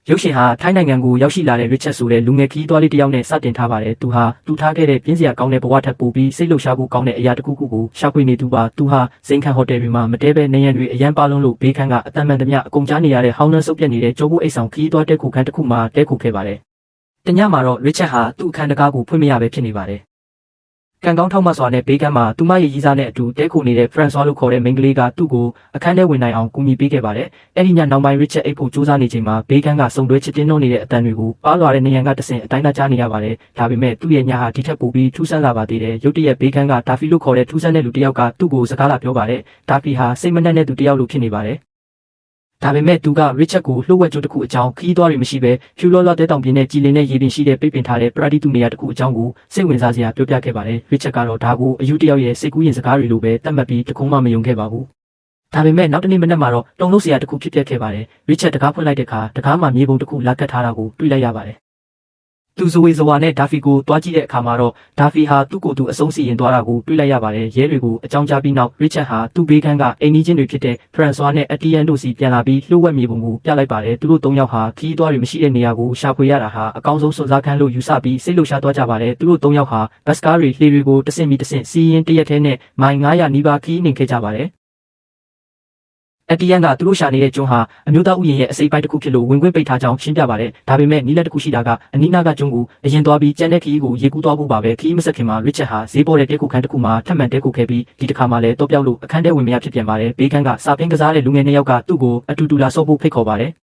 ရုပ်ရှင်ဟာထိုင်းနိုင်ငံကိုရောက်ရှိလာတဲ့ Richard ဆိုတဲ့လူငယ်ခရီးသွားလေးတစ်ယောက်နဲ့စတင်ထားပါတယ်။သူဟာတူထားခဲ့တဲ့ပြင်းစရာကောင်းတဲ့ဘဝထက်ပိုပြီးစိတ်လှုပ်ရှားဖို့ကောင်းတဲ့အရာတစ်ခုခုကိုရှာဖွေနေသူပါ။သူဟာဇိမ်ခံဟိုတယ်တွေမှာမတဲပဲနေရံတွေအရန်ပါလုံးလို့ဘေးခန်းကအတန်မှန်သမျှအကုန်ကြားနေရတဲ့ဟောင်းနှံဆုပ်ပြက်နေတဲ့ကြောဘူးအိတ်ဆောင်ခရီးသွားတဲ့ခုခန်းတစ်ခုမှာတဲခုခဲ့ပါတယ်။တညမှာတော့ Richard ဟာသူ့အခန်းတကားကိုဖွင့်မရပဲဖြစ်နေပါတယ်။ကံကောင်းထောက်မှစွာနဲ့ဘေးကမ်းမှာသူမရဲ့ရီးစားနဲ့အတူတဲခုနေတဲ့ Francois လို့ခေါ်တဲ့မိန်းကလေးကသူ့ကိုအခန်းထဲဝင်နိုင်အောင်ကူညီပေးခဲ့ပါတယ်။အဲ့ဒီညနောက်ပိုင်း Richard အိတ်ဖို့စူးစမ်းနေချိန်မှာဘေးကမ်းကစုံတွဲချစ်တင်းနှုံးနေတဲ့အတန်တွေကိုပါလွာတဲ့နေရန်ကတဆင့်အတိုင်းသားကြားနေရပါတယ်။ဒါပေမဲ့သူ့ရဲ့ညဟာဒီထက်ပိုပြီးထူးဆန်းလာပါသေးတယ်။ရုတ်တရက်ဘေးကမ်းကဒါဖီလို့ခေါ်တဲ့ထူးဆန်းတဲ့လူတစ်ယောက်ကသူ့ကိုစကားလာပြောပါတယ်။ဒါဖီဟာစိတ်မနှက်တဲ့သူတစ်ယောက်လိုဖြစ်နေပါတယ်ဒါပေမဲ့သူက Richard ကိုလှုပ်ဝက်ကြိုးတစ်ခုအကြောင်းခီးသွားတွေမရှိပဲဖြူလောလောတဲတောင်ပြင်းနဲ့ကြည်လင်တဲ့ရေပြင်ရှိတဲ့ပိတ်ပင်ထားတဲ့ပရာဒီတူနေရာတစ်ခုအကြောင်းကိုစိတ်ဝင်စားစရာပြောပြခဲ့ပါတယ်။ Richard ကတော့ဒါကိုအယူတယောက်ရဲ့စိတ်ကူးရင်စကားတွေလိုပဲတတ်မှတ်ပြီးတခုမှမယုံခဲ့ပါဘူး။ဒါပေမဲ့နောက်တနေ့မနက်မှာတော့တုံလို့စရာတစ်ခုဖြစ်ပျက်ခဲ့ပါတယ်။ Richard တကားဖွင့်လိုက်တဲ့အခါတကားမှာမြေပုံတစ်ခုလာကတ်ထားတာကိုတွေ့လိုက်ရပါတယ်။သူဇဝေဇဝါနဲ့ဒါဖီကိုတွားကြည့်တဲ့အခါမှာတော့ဒါဖီဟာသူ့ကိုယ်သူအဆုံးစီရင်သွားတာကိုတွေ့လိုက်ရပါတယ်။ရဲတွေကိုအကြောင်းကြားပြီးနောက် Richard ဟာသူ့ဘေးကန်းကအိမ်နီးချင်းတွေဖြစ်တဲ့ Francois နဲ့ Etienne တို့စီပြန်လာပြီးလှုပ်ဝက်မြေပုံကိုပြလိုက်ပါတယ်။သူတို့၃ယောက်ဟာခီးသွားတွေမရှိတဲ့နေရာကိုရှာဖွေရတာဟာအကောင်းဆုံးစွန့်စားခန်းလို့ယူဆပြီးစိတ်လှုပ်ရှားသွားကြပါတယ်။သူတို့၃ယောက်ဟာဘတ်စကားတွေလှေတွေကိုတဆင့်ပြီးတဆင့်စီးရင်တရက်ထဲနဲ့မိုင်900နီးပါးခီးနှင်ခဲ့ကြပါတယ်Etienne ကသူတို့ရှာနေတဲ့ကျွန်းဟာအမျိုးသားဥယျာဉ်ရဲ့အစိပ်ပိုင်းတစ်ခုဖြစ်လို့ဝင်ခွင့်ပိတ်ထားကြောင်းရှင်းပြပါတယ်။ဒါပေမဲ့နီးလက်တစ်ခုရှိတာကအနီးနားကကျွန်းကိုအရင်သွားပြီးကျန်တဲ့ခရီးကိုရေကူးသွားဖို့ပါပဲ။ခရီးမဆက်ခင်မှာ Richard ဟာဈေးပေါ်တဲ့တဲခုခန်းတစ်ခုမှာထပ်မံတဲခုခဲ့ပြီးဒီတစ်ခါမှလည်းတော့ပြောက်လို့အခန်းထဲဝင်မရဖြစ်ပြန်ပါတယ်။ဘေးကန်းကစာပင်းကစားတဲ့လူငယ်နှစ်ယောက်ကသူ့ကိုအတူတူလာဆော့ဖို့ဖိတ်ခေါ်ပါတယ်။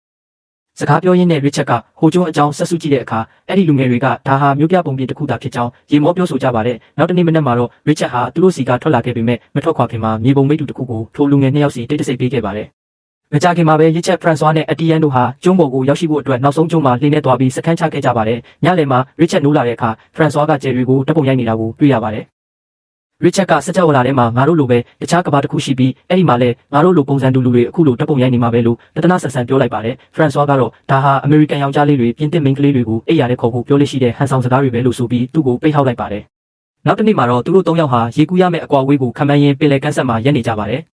စကားပြောရင်းနဲ့ Richard ကဟိုကျွန်းအကြောင်းဆက်စုကြည့်တဲ့အခါအဲ့ဒီလူငယ်တွေကဒါဟာမျိုးပြပုံပြင်တစ်ခုသာဖြစ်ကြောင်းရေမောပြောဆိုကြပါတယ်။နောက်တနေ့မနက်မှာတော့ Richard ဟာသူတို့စီကထွက်လာခဲ့ပေမဲ့မထွက်ခွာခင်မှာမြေပုံမိတ်တူတစ်ခုကိုထိုလူငယ်နှစ်ယောက်စီတိတ်တဆိတ်ပေးခဲ့ပါတယ်။မကြခင်မှာပဲ Richard Francois နဲ့ Etienne တို့ဟာကျွန်းပေါ်ကိုရောက်ရှိဖို့အတွက်နောက်ဆုံးကျွန်းမှာလှေနဲ့သွားပြီးစခန်းချခဲ့ကြပါတယ်။ညလယ်မှာ Richard နိုးလာတဲ့အခါ Francois ကကျယ်တွေကိုတပ်ပုံရိုက်နေတာကိုတွေ့ရပါတယ်။ Richard ကစကြဝဠာထဲမှာငါတို့လိုပဲတခြားကဘာတစ်ခုရှိပြီးအဲ့ဒီမှာလဲငါတို့လိုပုံစံတူလူတွေအခုလိုတပ်ပုံရိုက်နေမှာပဲလို့တဒနာဆန်ဆန်ပြောလိုက်ပါတယ်။ Francois ကတော့ဒါဟာ American ယောက်ျားလေးတွေပြင်သစ်မိန်းကလေးတွေကိုအိပ်ရာထဲခေါ်ဖို့ပြောလို့ရှိတဲ့ဟန်ဆောင်စကားတွေပဲလို့ဆိုပြီးသူ့ကိုပိတ်ဟောက်လိုက်ပါတယ်။နောက်တစ်နေ့မှာတော့သူတို့၃ယောက်ဟာရေကူးရမယ့်အကွာအဝေးကိုခံမှန်းရင်းပင်လယ်ကမ်းစပ်မှာရပ်နေကြပါတယ်။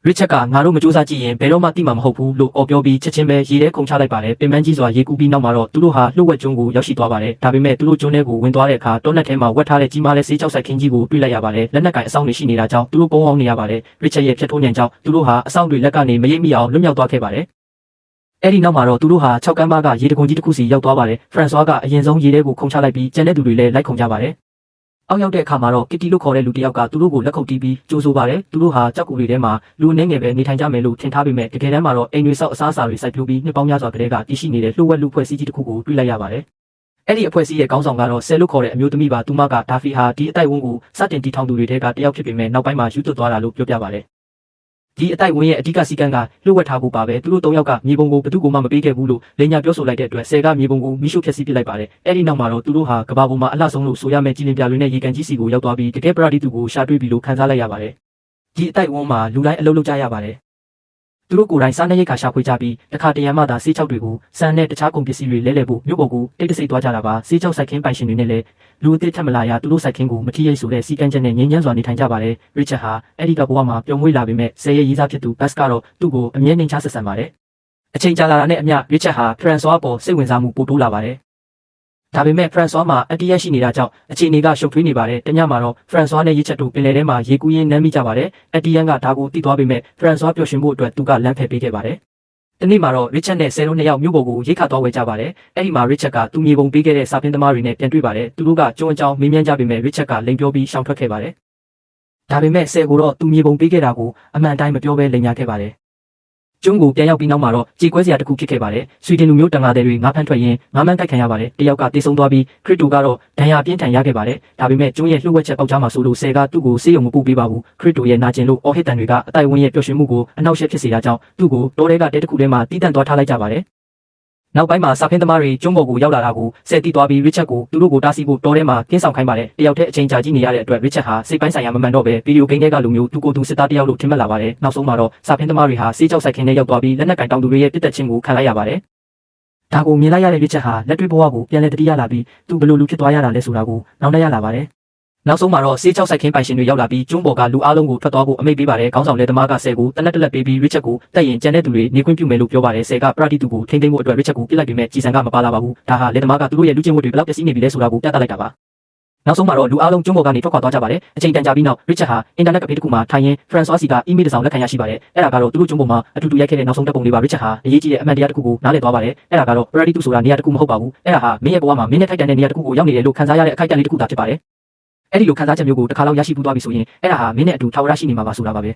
Richard ကငါတို့မကြိုးစားကြည့်ရင်ဘယ်တော့မှသိမှာမဟုတ်ဘူးလို့အော်ပြောပြီးချက်ချင်းပဲရေထဲခုန်ချလိုက်ပါတယ်ပင်ပန်းကြီးစွာရေကူးပြီးနောက်မှာတော့သူတို့ဟာလှုပ်ဝက်ကျွန်းကိုရောက်ရှိသွားပါတယ်ဒါပေမဲ့သူတို့ကျွန်းထဲကိုဝင်သွားတဲ့အခါတောနက်ထဲမှာဝက်ထားတဲ့ကြီးမားတဲ့ဆေးကြောက်ဆိုင်ခင်းကြီးကိုတွေ့လိုက်ရပါတယ်လက်နက်ကင်အဆောင်တွေရှိနေတာကြောင့်သူတို့ပုံအောင်နေရပါတယ် Richard ရဲ့ဖြတ်ထိုးညံကြောင့်သူတို့ဟာအဆောင်တွေလက်ကနေမရိပ်မိအောင်လွတ်မြောက်သွားခဲ့ပါတယ်အဲ့ဒီနောက်မှာတော့သူတို့ဟာ6ကမ်းပါးကရေတကုံကြီးတစ်ခုစီရောက်သွားပါတယ် Francois ကအရင်ဆုံးရေထဲကိုခုန်ချလိုက်ပြီးကျန်တဲ့သူတွေလည်းလိုက်ခုန်ကြပါတယ်အောက်ရောက်တဲ့အခါမှာတော့ကစ်တီလို့ခေါ်တဲ့လူတစ်ယောက်ကသူတို့ကိုလက်ခုပ်တီးပြီးကြိုးဆိုပါတယ်သူတို့ဟာကြောက်ကူတွေထဲမှာလူအနေငယ်ပဲနေထိုင်ကြမယ်လို့ထင်ထားပေမဲ့တကယ်တမ်းမှာတော့အိမ်တွေဆောက်အစားအစာတွေစိုက်ပျိုးပြီးနှစ်ပေါင်းများစွာကတည်းကတည်ရှိနေတဲ့လှုပ်ဝက်လူဖွဲ့စည်းကြီးတစ်ခုကိုတွေ့လိုက်ရပါတယ်အဲ့ဒီအဖွဲ့အစည်းရဲ့ခေါင်းဆောင်ကတော့ဆယ်လို့ခေါ်တဲ့အမျိုးသမီးပါသူမကဒါဖီဟာဒီအတိုက်ဝန်းကိုစတင်တည်ထောင်သူတွေထဲကတယောက်ဖြစ်ပေမဲ့နောက်ပိုင်းမှာယူသွတ်သွားတာလို့ပြောပြပါတယ်ဒီအတိုက်ဝန်းရဲ့အဓိကစီကံကလှုပ်ဝက်ထားဖို့ပါပဲသူတို့၃ယောက်ကမြေပုံကိုဘယ်သူမှမပေးခဲ့ဘူးလို့လိန်ညာပြောဆိုလိုက်တဲ့အတွက်ဆယ်ကမြေပုံကိုမိရှုဖျက်ဆီးပစ်လိုက်ပါတယ်အဲ့ဒီနောက်မှာတော့သူတို့ဟာကဘာပေါ်မှာအလှဆုံးလို့ဆိုရမယ့်ကြည်လင်ပြလွင်တဲ့ရေကန်ကြီးစီကိုရောက်သွားပြီးတကယ်ပရာဒီတူကိုရှာတွေ့ပြီလို့ခံစားလိုက်ရပါတယ်ဒီအတိုက်ဝန်းမှာလူတိုင်းအလုပ်လုပ်ကြရပါတယ်သူတို့ကိုယ်တိုင်စားနပ်ရိက္ခာရှာဖွေကြပြီးတခါတရံမှသာဆေးချောက်တွေကိုစံနဲ့တခြားကုန်ပစ္စည်းတွေလဲလှယ်ဖို့မြို့ပေါ်ကိုတိတ်တဆိတ်သွားကြတာပါဆေးချောက်စိုက်ခင်းပိုင်ရှင်တွေနဲ့လည်းလူအသစ်ထက်မလာရသူတို့စိုက်ခင်းကိုမထီးရိပ်ဆိုတဲ့စီကံချက်နဲ့ငြိမ်းချမ်းစွာနေထိုင်ကြပါတယ် Richard ဟာအဲ့ဒီကဘဝမှာပျော်မွေ့လာပေမဲ့ဆယ်ရဲ့ရေးစားဖြစ်သူ Bas ကတော့သူ့ကိုအမြဲနှိမ်ချဆက်ဆံပါတယ်အချိန်ကြာလာတာနဲ့အမျှ Richard ဟာ Francois ပေါ်စိတ်ဝင်စားမှုပိုတိုးလာပါတယ်ဒါပေမဲ့ Francois မှာအတရရှိနေတာကြောင့်အခြေအနေကရှုပ်ထွေးနေပါတယ်။တညမှာတော့ Francois နဲ့Richardတို့ပင်လယ်ထဲမှာရေကူးရင်းနမ်းမိကြပါတယ်။ Etienne ကဒါကိုသိသွားပေမဲ့ Francois ပျော်ရွှင်ဖို့အတွက်သူကလမ်းဖယ်ပေးခဲ့ပါတယ်။တနေ့မှာတော့ Richard နဲ့ဆယ်တို့နှစ်ယောက်မြို့ပေါ်ကိုရိတ်ခါသွားဝယ်ကြပါတယ်။အဲ့ဒီမှာ Richard ကသူမြေပုံပေးခဲ့တဲ့စာပင်းသမားတွေနဲ့ပြန်တွေ့ပါတယ်။သူတို့ကကျွန်းအကြောင်းမေးမြန်းကြပေမဲ့ Richard ကလိန်ပြောပြီးရှောင်ထွက်ခဲ့ပါတယ်။ဒါပေမဲ့ဆယ်ကိုတော့သူမြေပုံပေးခဲ့တာကိုအမှန်တိုင်းမပြောဘဲလိန်ညာခဲ့ပါတယ်ကျွန်းကိုပြန်ရောက်ပြီးနောက်မှာတော့ကြေကွဲစရာတစ်ခုဖြစ်ခဲ့ပါတယ်။ဆွီဒင်လူမျိုးတန်ငါတွေငါးဖမ်းထွက်ရင်းငါးမန်းတိုက်ခံရပါတယ်။တယောက်ကတေးဆုံးသွားပြီးခရစ်တိုကတော့ဒဏ်ရာပြင်းထန်ရခဲ့ပါတယ်။ဒါပေမဲ့ကျွန်းရဲ့လှုပ်ဝက်ချက်ပေါက်ကြားမှာဆိုလို့ဆယ်ကသူ့ကိုဆေးရုံမပို့ပေးပါဘူး။ခရစ်တိုရဲ့နာကျင်လို့အော်ဟစ်တန်တွေကအတိုက်ဝန်းရဲ့ပျော်ရွှင်မှုကိုအနှောက်အယှက်ဖြစ်စေတာကြောင့်သူ့ကိုတောထဲကတဲတစ်ခုထဲမှာတီးတန့်သွားထားလိုက်ကြပါတယ်။နောက်ပိုင်းမှာစာဖင်းသမားတွေကျွန်းပေါ်ကိုရောက်လာတာကိုဆယ်တီးသွားပြီး Richard ကိုသူတို့ကိုတားဆီးဖို့တောထဲမှာကင်းဆောင်ခိုင်းပါတယ်။တယောက်တည်းအချိန်ကြာကြည့်နေရတဲ့အတွက် Richard ဟာစိတ်ပိုင်းဆိုင်ရာမမှန်တော့ပဲဗီဒီယိုဂိမ်းထဲကလူမျိုးသူကိုယ်သူစစ်သားတယောက်လို့ထင်မှတ်လာပါတယ်။နောက်ဆုံးမှာတော့စာဖင်းသမားတွေဟာဆေးကြောက်ဆိုင်ခင်းထဲရောက်သွားပြီးလက်နက်ကင်တောင်သူတွေရဲ့ပြစ်တက်ခြင်းကိုခံလိုက်ရပါတယ်။ဒါကိုမြင်လိုက်ရတဲ့ Richard ဟာလက်တွေ့ဘဝကိုပြန်လည်တတိယလာပြီးသူဘယ်လိုလူဖြစ်သွားရတာလဲဆိုတာကိုနောက်တရရလာပါတယ်။ နောက်ဆုံးမှာတော့ဆေးချောက်ဆိုင်ခင်းပိုင်ရှင်တွေရောက်လာပြီးကျွန်းပေါ်ကလူအားလုံးကိုထွက်သွားဖို့အမိန့်ပေးပါတယ်ခေါင်းဆောင်လက်သမားကဆယ်ကိုတနက်ပေးပြီး Richard ကိုတက်ရင်ကျန်တဲ့သူတွေနေခွင့်ပြုမယ်လို့ပြောပါတယ်ဆယ်ကပရတိသူကိုထိန်းသိမ်းဖို့အတွက် Richard ကိုပြစ်လိုက်ပေမဲ့ကြည်စံကမပါလာပါဘူးဒါဟာလက်သမားကသူတို့ရဲ့လူချင်းဝတ်တွေဘယ်လောက်ပျက်စီးနေပြီလဲဆိုတာကိုပြသလိုက်တာပါနောက်ဆုံးမှာတော့လူအားလုံးကျွန်းပေါ်ကနေထွက်ခွာသွားကြပါတယ်အချိန်တန်ကြာပြီးနောက် Richard ဟာအင်တာနက်ကဖေးတစ်ခုမှာထိုင်ရင် Francois စီကအီးမေးလ်တစ်စောင်လက်ခံရရှိပါတယ်အဲ့ဒါကတော့သူတို့ကျွန်းပေါ်မှာအတူတူရိုက်ခဲ့တဲ့နောက်ဆုံးတပ်ပုံတွေပါ Richard ဟာအရေးကြီးတဲ့အမှန်တရားတစ်ခုကိုနားလည်သွားပါတယ်အဲ့ဒါကတော့ Brady သူဆိုတာနေရာတစ်ခုမဟုတ်ပါဘူးအဲ့ဒါဟာမင်းရဲ့ဘဝမှာမင်းနဲ့ထိုက်တန်တဲ့နေရာတစ်ခုကိုရောက်နေတယ်လို့ခံစားရတဲ့အခိုက်အတန့်လေးတစ်ခုသာဖြစ်ပါတယ်အဲ့ဒီလိုခံစားချက်မျိုးကိုတစ်ခါလောက်ရရှိပူးသွားပြီဆိုရင်အဲ့ဒါဟာမင်းနဲ့အတူထာဝရရှိနေမှာပါဆိုတာပါပဲ